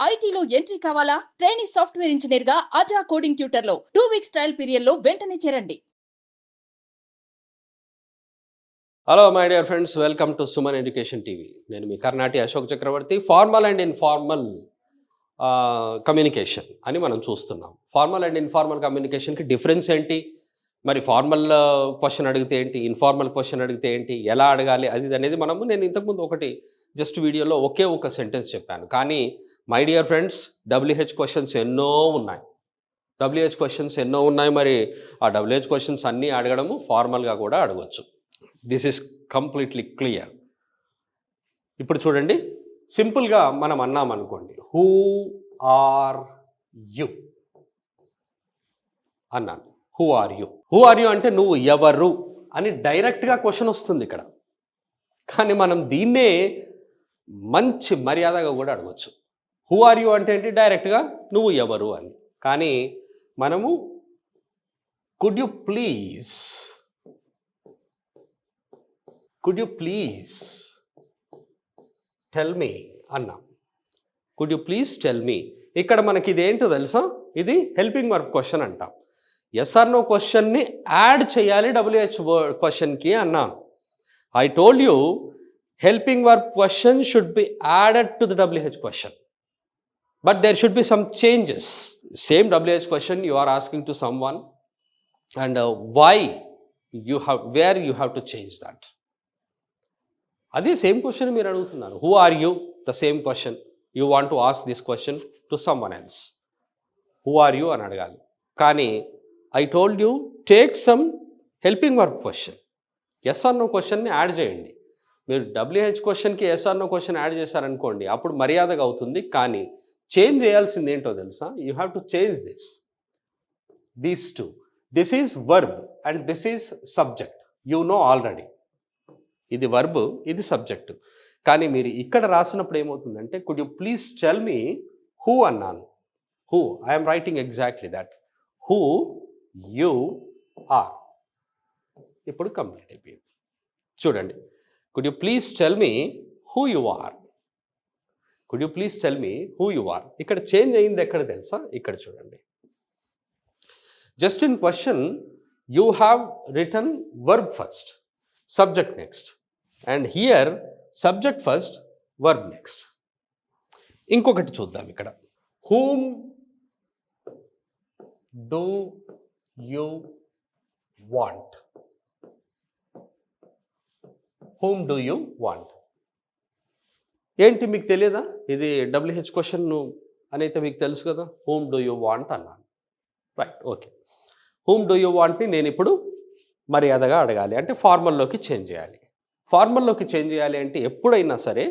ఐటీలో ఎంట్రీ కావాలా? Trainee software engineer గా అజా కోడింగ్ ట్యూటర్ లో 2 వీక్స్ ట్రయల్ పీరియడ్ లో వెంటనే చేరండి. Hello my dear friends, welcome to Suman education TV. నేను మీ కర్ణాటి అశోక్ చక్రవర్తి. ఫార్మల్ అండ్ ఇన్ఫార్మల్ కమ్యూనికేషన్ అని మనం చూస్తున్నాం. ఫార్మల్ అండ్ ఇన్ఫార్మల్ కమ్యూనికేషన్కి డిఫరెన్స్ ఏంటి, మరి ఫార్మల్ క్వశ్చన్ అడిగితే ఏంటి, ఇన్ఫార్మల్ క్వశ్చన్ అడిగితే ఏంటి, ఎలా అడగాలి అది అనేది నేను ఇంతకుముందు ఒకటి జస్ట్ వీడియోలో ఒకే ఒక సెంటెన్స్ చెప్పాను. కానీ my dear friends, WH questions ఎన్నో ఉన్నాయి. మరి ఆ WH క్వశ్చన్స్ అన్నీ అడగడము ఫార్మల్గా కూడా అడగవచ్చు. This is completely clear. ఇప్పుడు చూడండి, సింపుల్గా మనం అన్నామనుకోండి, హూ ఆర్ యు అన్నాను. హూ ఆర్ యు అంటే నువ్వు ఎవరు అని డైరెక్ట్గా క్వశ్చన్ వస్తుంది ఇక్కడ. కానీ మనం దీన్నే మంచి మర్యాదగా కూడా అడగచ్చు. హూ ఆర్ యు అంటే ఏంటి, డైరెక్ట్గా నువ్వు ఎవరు అని. కానీ మనము could you please tell me అన్నాం. Could you please tell me. ఇక్కడ మనకి ఇదేంటో తెలుసా, ఇది హెల్పింగ్ వర్బ్ క్వశ్చన్ అంటాం. ఎస్ ఆర్ నో క్వశ్చన్ని యాడ్ చేయాలి WH క్వశ్చన్కి అన్నాను. I told you helping verb question should be added to the WH question, but there should be some changes. Same WH question you are asking to someone, and where you have to change that. Adi same question meer adugutunnaru. Who are you? The same question. You want to ask this question to someone else. Who are you అని అడగాలి. కానీ I told you take some helping verb question. Yes or no క్వశ్చన్ని add చేయండి. మీరు WH క్వశ్చన్కి yes or no question add చేశారనుకోండి, అప్పుడు మర్యాదగా అవుతుంది. కానీ చేంజ్ చేయాల్సింది ఏంటో తెలుసా, you have to change these two. This is verb and this is subject. You know already, ఇది వర్బ్, ఇది సబ్జెక్ట్. కానీ మీరు ఇక్కడ రాసినప్పుడు ఏమవుతుందంటే, could you please tell me who అన్నాను. Who, I'm writing exactly that. Who you are. ఇప్పుడు complete అయిపోయింది. చూడండి, could you please tell me who you are. Could you please tell me who you are. ఇక్కడ change అయింది ఎక్కడ తెలుసా, ఇక్కడ చూడండి. Just in question you have written verb first, subject next, and here subject first, verb next. ఇంకొకటి చూద్దాం ఇక్కడ. Whom do you want. Whom do you want ఏంటి మీకు తెలియదా? ఇది WH క్వశ్చన్ అని అయితే మీకు తెలుసు కదా. హూమ్ డూ యూ వాంట్ అన్నాను. Right, okay. Whom do you వాంట్ని నేను ఇప్పుడు మర్యాదగా అడగాలి అంటే ఫార్మల్లోకి చేంజ్ చేయాలి. ఫార్మల్లోకి చేంజ్ చేయాలి అంటే ఎప్పుడైనా సరే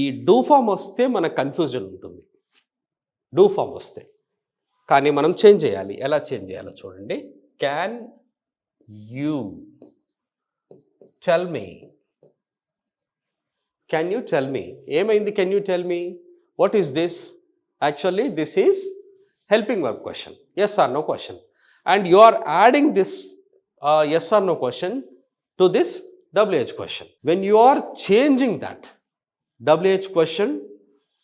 ఈ డూ ఫామ్ వస్తే మనకు కన్ఫ్యూజన్ ఉంటుంది. డూ ఫామ్ వస్తే కానీ మనం చేంజ్ చేయాలి. ఎలా చేంజ్ చేయాలో చూడండి. Can you tell me. Can you tell me? ఏమైంది can you tell me? What is this? Actually, this is helping verb question. Yes or no question. And you are adding this yes or no question to this WH question. When you are changing that WH question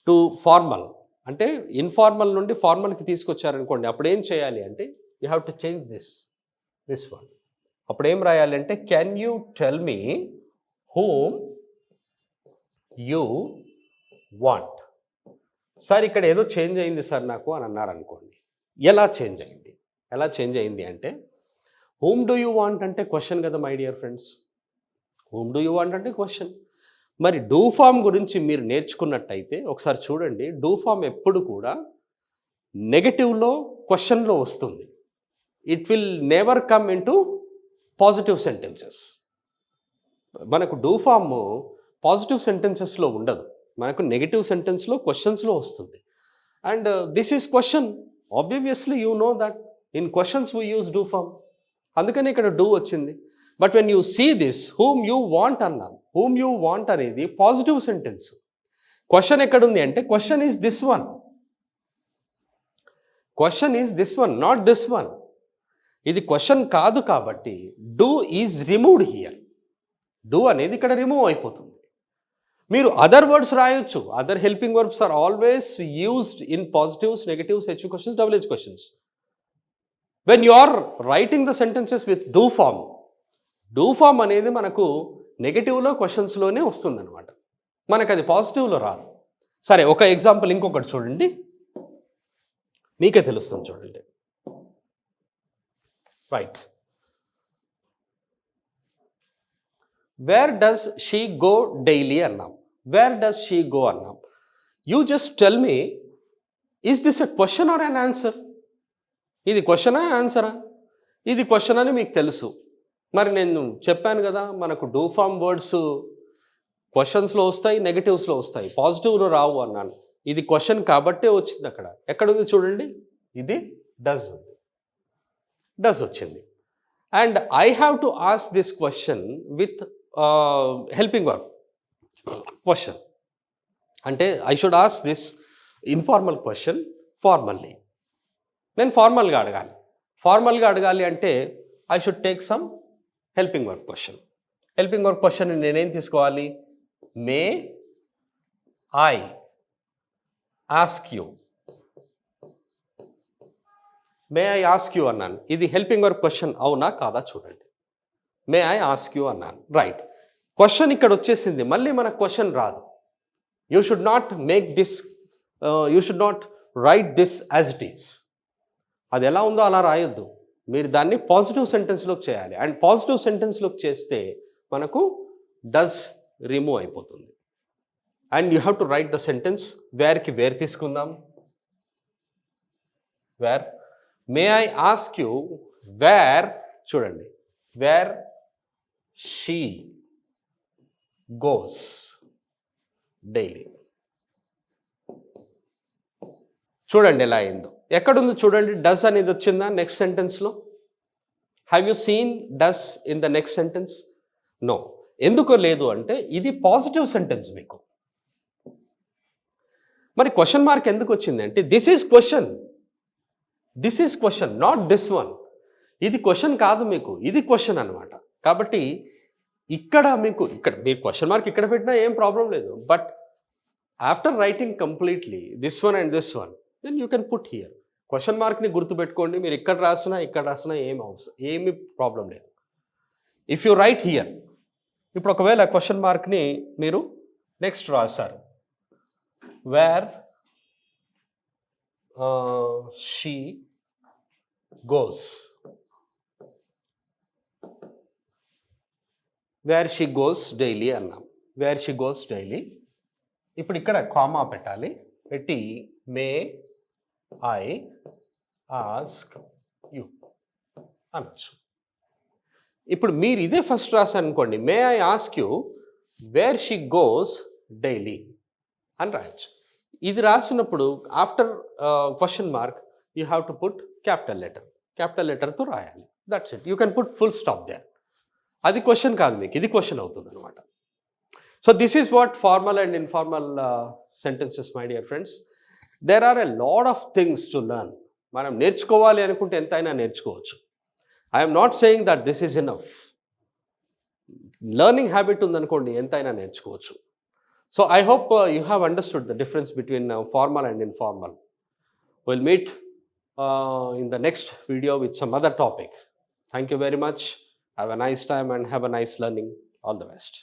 to formal, అంటే informal నుండి ఫార్మల్కి తీసుకొచ్చారనుకోండి, అప్పుడు ఏం చేయాలి అంటే you have to change this one. అప్పుడు ఏం రాయాలి అంటే can you tell me whom you want. Sir ఇక్కడ ఏదో చేంజ్ అయింది సార్ నాకు అని అన్నారనుకోండి. ఎలా చేంజ్ అయింది అంటే హూమ్ డూ యూ వాంట్ అంటే క్వశ్చన్ కదా my dear friends. Whom do you want అంటే క్వశ్చన్. మరి డూ ఫామ్ గురించి మీరు నేర్చుకున్నట్టయితే ఒకసారి చూడండి. డూ ఫామ్ ఎప్పుడు కూడా నెగటివ్లో క్వశ్చన్లో వస్తుంది. It will never come into positive sentences. మనకు డూ ఫామ్ పాజిటివ్ సెంటెన్సెస్లో ఉండదు, మనకు నెగిటివ్ సెంటెన్స్లో క్వశ్చన్స్లో వస్తుంది. And this is question. Obviously you know that in questions we use do form, అందుకని ఇక్కడ డూ వచ్చింది. But when you see this whom you want అన్నాను. హూమ్ యూ వాంట్ అనేది పాజిటివ్ సెంటెన్స్. క్వశ్చన్ ఎక్కడుంది అంటే question is this one. Not this one. ఇది question కాదు కాబట్టి do is removed here. Do అనేది ఇక్కడ రిమూవ్ అయిపోతుంది. మీరు అదర్ వర్డ్స్ రాయొచ్చు. Other helping verbs are always used in positives, negatives, H questions, double H questions. When you are writing the sentences with do form అనేది మనకు నెగటివ్లో క్వశ్చన్స్లోనే వస్తుందన్నమాట. మనకు అది పాజిటివ్లో రాదు. సరే, ఒక ఎగ్జాంపుల్ ఇంకొకటి చూడండి, మీకే తెలుస్తుంది చూడండి. Right, where does she go daily అన్నాం, వేర్ డస్ షీ గో అన్నాం. You just tell me, is this a question or an answer? ఇది క్వశ్చనా ఆన్సరా? ఇది క్వశ్చన్ అని మీకు తెలుసు. మరి నేను చెప్పాను కదా, మనకు డూ ఫామ్ వర్డ్స్ క్వశ్చన్స్లో వస్తాయి, నెగటివ్స్లో వస్తాయి, పాజిటివ్లో రావు అన్నాను. ఇది క్వశ్చన్ కాబట్టే వచ్చింది. అక్కడ ఎక్కడుంది చూడండి, ఇది డస్ వచ్చింది. And I have to ask this question with helping verb question. అంటే I should ask this informal question formally. నేను ఫార్మల్గా అడగాలి అంటే I should take some helping verb question. Helping verb question నేనేం తీసుకోవాలి? May I ask you, may I ask you అన్నాను. ఇది helping verb question అవునా కాదా చూడండి. మే ఐ ఆస్క్ యూ అన్నాను. రైట్, క్వశ్చన్ ఇక్కడ వచ్చేసింది. మళ్ళీ మనకు క్వశ్చన్ రాదు. You should not make this, you should not right this as it is. అది ఎలా ఉందో అలా రాయొద్దు. మీరు దాన్ని పాజిటివ్ సెంటెన్స్లోకి చేయాలి. అండ్ పాజిటివ్ సెంటెన్స్లోకి చేస్తే మనకు డస్ రిమూవ్ అయిపోతుంది. And you have to write the sentence. వేర్కి వేర్ తీసుకుందాం. Where, may I ask you where, చూడండి, వేర్ షీ గోస్ డైలీ. చూడండి ఎలా అయిందో. ఎక్కడుంది చూడండి, డస్ అనేది వచ్చిందా నెక్స్ట్ సెంటెన్స్లో? Have you seen does in the next sentence? No. ఎందుకో లేదు అంటే ఇది పాజిటివ్ సెంటెన్స్ మీకు. మరి క్వశ్చన్ మార్క్ ఎందుకు వచ్చింది అంటే this is question, not this one. ఇది క్వశ్చన్ కాదు మీకు, ఇది క్వశ్చన్ అనమాట. కాబట్టి ఇక్కడ మీరు క్వశ్చన్ మార్క్ ఇక్కడ పెట్టినా ఏం ప్రాబ్లం లేదు. But after writing completely this one and this one, then you can put here. Question మార్క్ని గుర్తుపెట్టుకోండి. మీరు ఇక్కడ రాసినా ఏమి ప్రాబ్లం లేదు. ఇఫ్ యూ రైట్ హియర్, ఇప్పుడు ఒకవేళ క్వశ్చన్ మార్క్ని మీరు నెక్స్ట్ రాశారు, where she goes, where she goes daily అన్నాం. Where she goes daily. ఇప్పుడు ఇక్కడ కామా పెట్టాలి. పెట్టి మే ఐ ఆస్క్ యూ అనొచ్చు. ఇప్పుడు మీరు ఇదే ఫస్ట్ రాశారు అనుకోండి, may I ask you where she goes daily అని రాయొచ్చు. ఇది రాసినప్పుడు after question mark you have to put capital లెటర్తో రాయాలి. That's it. You can put full stop there. అది క్వశ్చన్ కాదు మీకు, ఇది క్వశ్చన్ అవుతుంది అనమాట. So this is what formal and informal sentences my dear friends. There are a lot of things to learn. మనం నేర్చుకోవాలి అనుకుంటే ఎంతైనా నేర్చుకోవచ్చు. I'm not saying that this is enough. Learning habit ఉందనుకోండి, ఎంతైనా నేర్చుకోవచ్చు. So I hope you have understood the difference between formal and informal. Will meet in the next video with some other topic. Thank you very much. Have a nice time and have a nice learning. All the best.